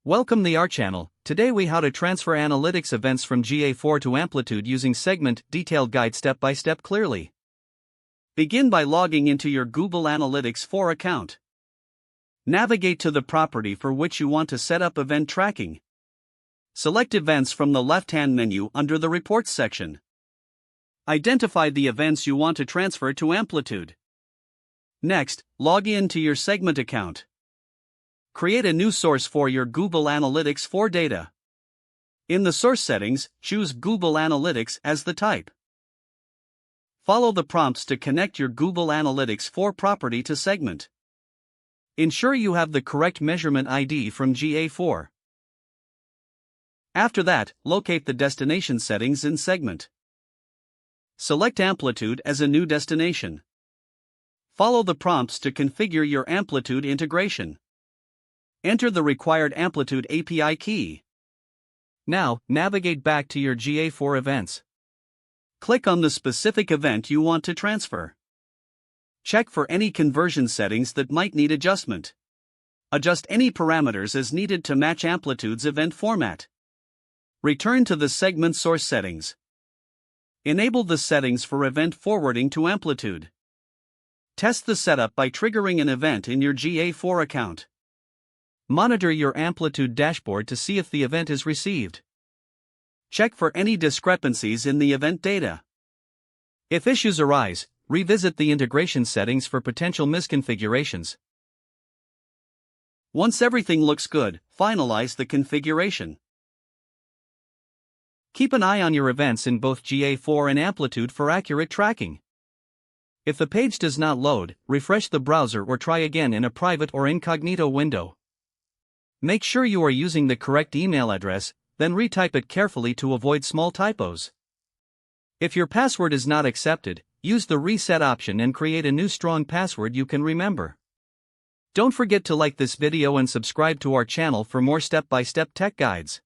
Welcome to our channel. Today we how to transfer analytics events from GA4 to Amplitude using segment detailed guide step by step clearly. Begin by logging into your Google Analytics 4 account. Navigate to the property for which you want to set up event tracking. Select events from the left-hand menu under the Reports section. Identify the events you want to transfer to Amplitude. Next, log in to your segment account. Create a new source for your Google Analytics 4 data. In the source settings, choose Google Analytics as the type. Follow the prompts to connect your Google Analytics 4 property to segment. Ensure you have the correct measurement ID from GA4. After that, locate the destination settings in segment. Select Amplitude as a new destination. Follow the prompts to configure your Amplitude integration. Enter the required Amplitude API key. Now, navigate back to your GA4 events. Click on the specific event you want to transfer. Check for any conversion settings that might need adjustment. Adjust any parameters as needed to match Amplitude's event format. Return to the segment source settings. Enable the settings for event forwarding to Amplitude. Test the setup by triggering an event in your GA4 account. Monitor your Amplitude dashboard to see if the event is received. Check for any discrepancies in the event data. If issues arise, revisit the integration settings for potential misconfigurations. Once everything looks good, finalize the configuration. Keep an eye on your events in both GA4 and Amplitude for accurate tracking. If the page does not load, refresh the browser or try again in a private or incognito window. Make sure you are using the correct email address, then retype it carefully to avoid small typos. If your password is not accepted, use the reset option and create a new strong password you can remember. Don't forget to like this video and subscribe to our channel for more step-by-step tech guides.